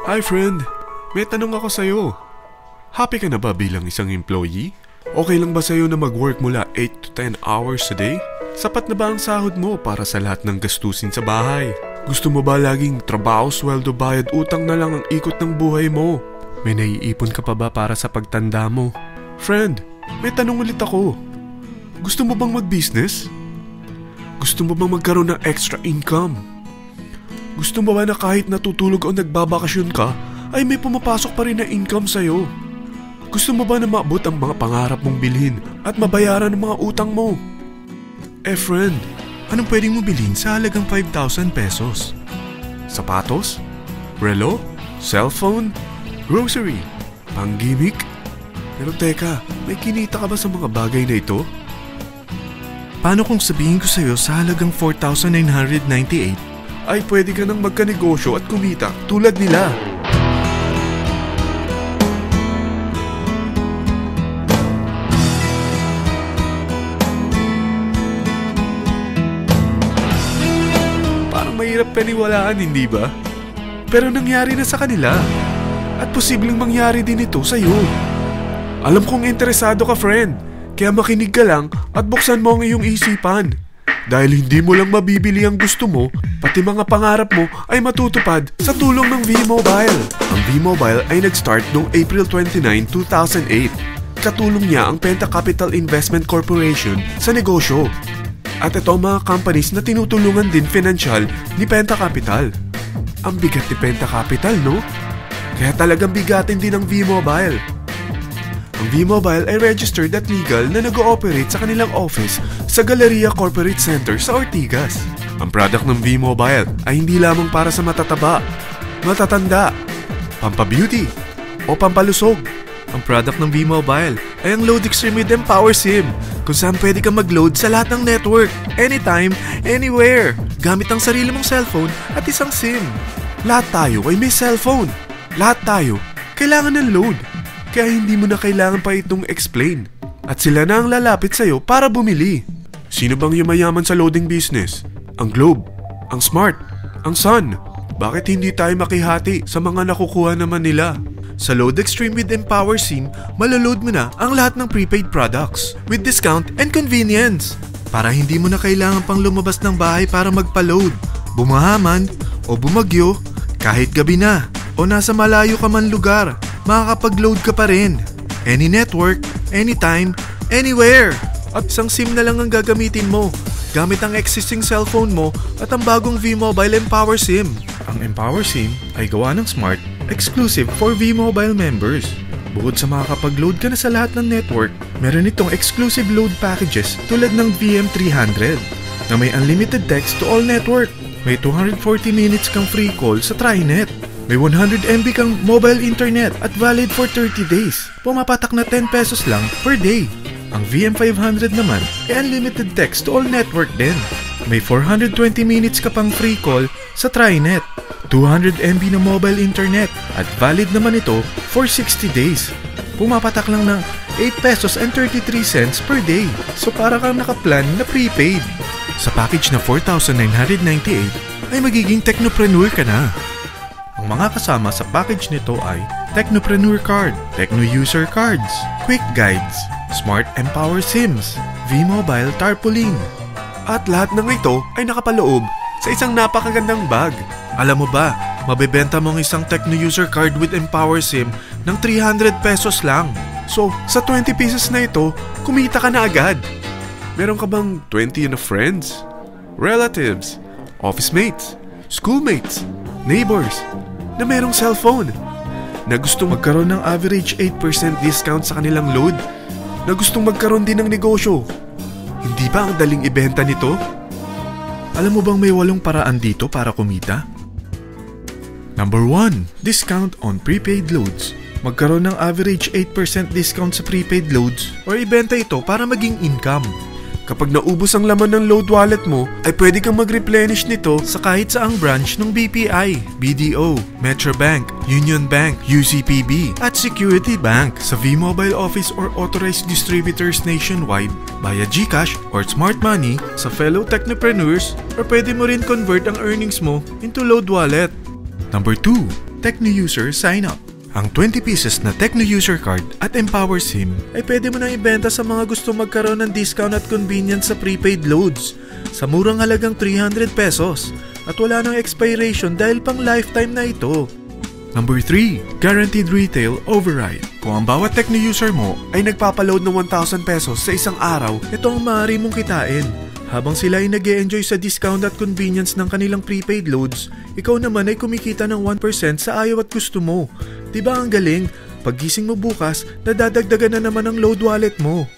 Hi friend, may tanong ako sa'yo. Happy ka na ba bilang isang employee? Okay lang ba sa'yo na mag-work mula 8 to 10 hours a day? Sapat na ba ang sahod mo para sa lahat ng gastusin sa bahay? Gusto mo ba laging trabaho, sweldo, bayad, utang na lang ang ikot ng buhay mo? May naiipon ka pa ba para sa pagtanda mo? Friend, may tanong ulit ako. Gusto mo bang mag-business? Gusto mo bang magkaroon ng extra income? Gusto mo ba na kahit natutulog o nagbabakasyon ka, ay may pumapasok pa rin na income sa'yo? Gusto mo ba na maabot ang mga pangarap mong bilhin at mabayaran ang mga utang mo? Friend, anong pwedeng mo bilhin sa halagang 5,000 pesos? Sapatos? Relo? Cellphone? Grocery? Pang-gimmick? Pero teka, may kinita ka ba sa mga bagay na ito? Paano kung sabihin ko sa'yo sa halagang 4,998 ay pwede ka nang magkanegosyo at kumita tulad nila? Parang mahirap paniwalaan, hindi ba? Pero nangyari na sa kanila. At posibleng mangyari din ito sa'yo. Alam kong interesado ka, friend. Kaya makinig ka lang at buksan mo ang iyong isipan. Dahil hindi mo lang mabibili ang gusto mo, pati mga pangarap mo ay matutupad sa tulong ng V-Mobile. Ang V-Mobile ay nag-start noong April 29, 2008. Katulong niya ang Penta Capital Investment Corporation sa negosyo. At ito ang mga companies na tinutulungan din financial ni Penta Capital. Ang bigat ni Penta Capital, no? Kaya talagang bigatin din ang V-Mobile. Ang V-Mobile ay registered at legal na nag-ooperate sa kanilang office sa Galleria Corporate Center sa Ortigas. Ang product ng V-Mobile ay hindi lamang para sa matataba, matatanda, pampabeauty, o pampalusog. Ang product ng V-Mobile ay ang Load Extreme with Empower SIM, kung saan pwede kang mag-load sa lahat ng network, anytime, anywhere, gamit ang sarili mong cellphone at isang SIM. Lahat tayo ay may cellphone. Lahat tayo kailangan ng load. Kaya hindi mo na kailangan pa itong explain. At sila na ang lalapit sa'yo para bumili. Sino bang yumayaman sa loading business? Ang Globe, ang Smart, ang Sun. Bakit hindi tayo makihati sa mga nakukuha naman nila? Sa Load Extreme with Empower SIM, malaload mo na ang lahat ng prepaid products with discount and convenience. Para hindi mo na kailangan pang lumabas ng bahay para magpa-load. Bumahaman o bumagyo, kahit gabi na o nasa malayo ka man lugar, makakapag-load ka pa rin. Any network, anytime, anywhere. At isang SIM na lang ang gagamitin mo gamit ang existing cellphone mo at ang bagong V-Mobile Empower SIM. Ang Empower SIM ay gawa ng Smart, exclusive for V-Mobile members. Bukod sa makakapag-load ka na sa lahat ng network, meron itong exclusive load packages tulad ng VM300 na may unlimited text to all network. May 240 minutes kang free call sa TriNet. May 100 MB kang mobile internet at valid for 30 days. Pumapatak na 10 pesos lang per day. Ang VM500 naman ay unlimited text to all network din. May 420 minutes ka pang free call sa TriNet. 200 MB na mobile internet at valid naman ito for 60 days. Pumapatak lang ng 8 pesos and 33 cents per day. So para kang nakaplan na prepaid. Sa package na 4,998 ay magiging technopreneur ka na. Ang mga kasama sa package nito ay Technopreneur Card, Techno User Cards, Quick Guides, Smart Empower SIMs, V-Mobile Tarpaulin. At lahat ng ito ay nakapaloob sa isang napakagandang bag. Alam mo ba, mabebenta mo ang isang Techno User Card with Empower SIM ng 300 pesos lang. So, sa 20 pieces na ito, kumita ka na agad. Meron ka bang 20 na friends, relatives, office mates, schoolmates, neighbors na merong cellphone, na gustong magkaroon ng average 8% discount sa kanilang load, na gustong magkaroon din ng negosyo? Hindi ba ang daling ibenta nito? Alam mo bang may 8 paraan dito para kumita? Number 1. Discount on prepaid loads. Magkaroon ng average 8% discount sa prepaid loads or ibenta ito para maging income. Kapag naubos ang laman ng load wallet mo, ay pwede kang mag-replenish nito sa kahit saang branch ng BPI, BDO, Metrobank, Union Bank, UCPB, at Security Bank sa V-Mobile office or authorized distributors nationwide, via GCash or Smart Money sa fellow technopreneurs, or pwede mo rin convert ang earnings mo into load wallet. Number 2. Tecno User Sign Up. Ang 20 pieces na Tecno User Card at Empower SIM ay pwede mo nang ibenta sa mga gusto magkaroon ng discount at convenience sa prepaid loads sa murang halagang 300 pesos at wala nang expiration dahil pang lifetime na ito. Number 3. Guaranteed Retail Override. Kung ang bawat Tecno user mo ay nagpapaload ng 1,000 pesos sa isang araw, ito ang maaari mong kitain. Habang sila ay nag-e-enjoy sa discount at convenience ng kanilang prepaid loads, ikaw naman ay kumikita ng 1% sa ayaw at gusto mo. Diba ang galing? Paggising mo bukas, nadadagdagan na naman ang load wallet mo.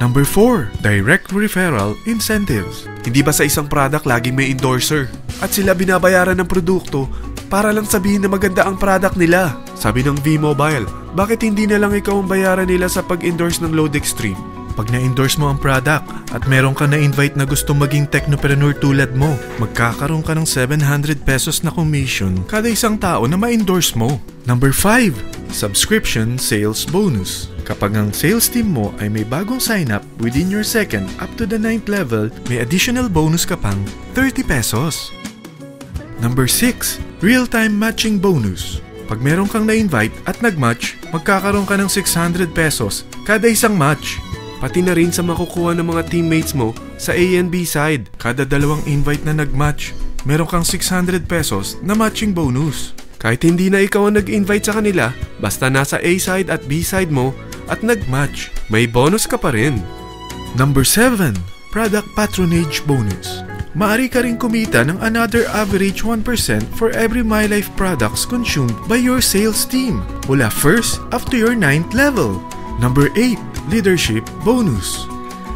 Number 4. Direct Referral Incentives. Hindi ba sa isang product laging may endorser? At sila binabayaran ng produkto para lang sabihin na maganda ang product nila. Sabi ng V-Mobile, bakit hindi na lang ikaw ang bayaran nila sa pag-endorse ng Load Extreme? Pag na-endorse mo ang product at meron ka na-invite na gusto maging technopreneur tulad mo, magkakaroon ka ng 700 pesos na commission kada isang tao na ma-endorse mo. Number 5. Subscription Sales Bonus. Kapag ang sales team mo ay may bagong sign-up within your second up to the 9th level, may additional bonus ka pang 30 pesos. Number 6. Real-time Matching Bonus. Pag meron kang na-invite at nag-match, magkakaroon ka ng 600 pesos kada isang match. Pati na rin sa makukuha ng mga teammates mo sa A and B side. Kada dalawang invite na nag-match, meron kang 600 pesos na matching bonus. Kahit hindi na ikaw ang nag-invite sa kanila, basta nasa A side at B side mo at nag-match, may bonus ka pa rin. Number 7. Product Patronage Bonus. Maaari ka rin kumita ng another average 1% for every MyLife products consumed by your sales team mula 1st up to your 9th level. Number 8. Leadership Bonus.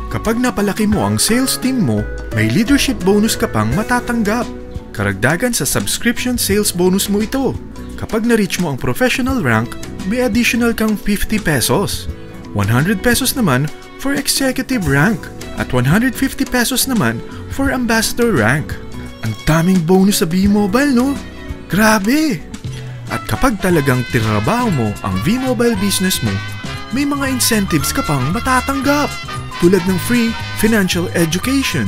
Kapag napalaki mo ang sales team mo, may leadership bonus ka pang matatanggap. Karagdagan sa subscription sales bonus mo ito. Kapag na-reach mo ang professional rank, may additional kang 50 pesos. 100 pesos naman for executive rank at 150 pesos naman for ambassador rank. Ang daming bonus sa V-Mobile, no? Grabe! At kapag talagang tinrabaho mo ang V-Mobile business mo, may mga incentives ka pang matatanggap tulad ng free financial education,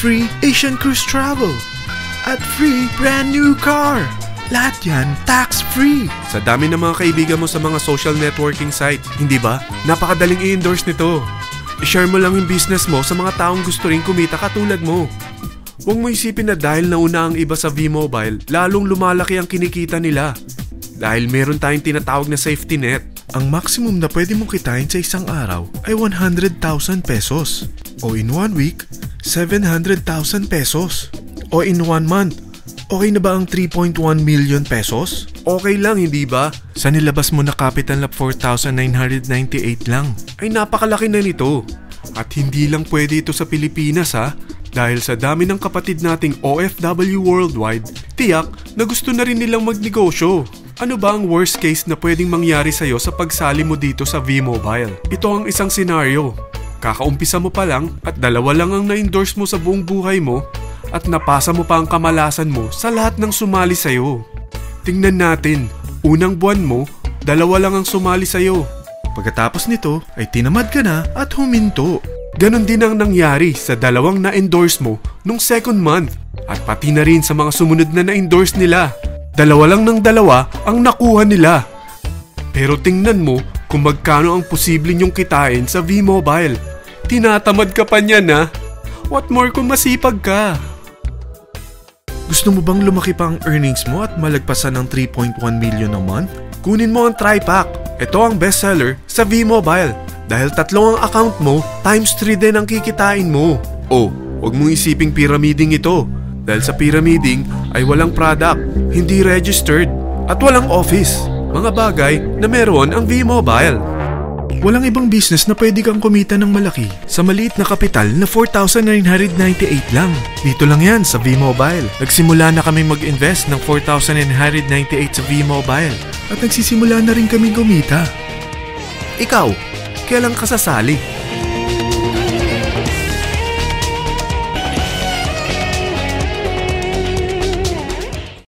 free Asian cruise travel, at free brand new car. Lahat yan tax-free. Sa dami ng mga kaibigan mo sa mga social networking site, hindi ba? Napakadaling i-endorse nito. I-share mo lang yung business mo sa mga taong gusto rin kumita katulad mo. Huwag mo isipin na dahil nauna ang iba sa V-Mobile, lalong lumalaki ang kinikita nila. Dahil meron tayong tinatawag na safety net. Ang maximum na pwede mong kitain sa isang araw ay 100,000 pesos. O in 1 week, 700,000 pesos. O in 1 month, okay na ba ang 3.1 million pesos? Okay lang, hindi ba? Sa nilabas mo na capital na 4,998 lang, ay napakalaki na nito. At hindi lang pwede ito sa Pilipinas ha, dahil sa dami ng kapatid nating OFW worldwide, tiyak na gusto na rin nilang magnegosyo. Ano ba ang worst case na pwedeng mangyari sa'yo sa pagsali mo dito sa V-Mobile? Ito ang isang senaryo. Kakaumpisa mo pa lang at 2 lang ang na-endorse mo sa buong buhay mo at napasa mo pa ang kamalasan mo sa lahat ng sumali sa'yo. Tingnan natin, unang buwan mo, 2 lang ang sumali sa'yo. Pagkatapos nito ay tinamad ka na at huminto. Ganon din ang nangyari sa 2 na-endorse mo nung second month at pati na rin sa mga sumunod na na-endorse nila. 2 lang ng 2 ang nakuha nila. Pero tingnan mo kung magkano ang posible nyong kitain sa V-Mobile. Tinatamad ka pa niyan ha? What more kung masipag ka? Gusto mo bang lumaki pa ang earnings mo at malagpasan ng 3.1 million a month? Kunin mo ang TriPack. Ito ang bestseller sa V-Mobile. Dahil 3 ang account mo, times 3 din ang kikitain mo. Oh, huwag mong isiping pyramiding ito. Dahil sa pyramiding ay walang product, hindi registered, at walang office. Mga bagay na meron ang V-Mobile. Walang ibang business na pwede kang kumita ng malaki sa maliit na kapital na 4,998 lang. Dito lang yan sa V-Mobile. Nagsimula na kami mag-invest ng 4,998 sa V-Mobile at nagsisimula na rin kami kumita. Ikaw, kailan ka sasali?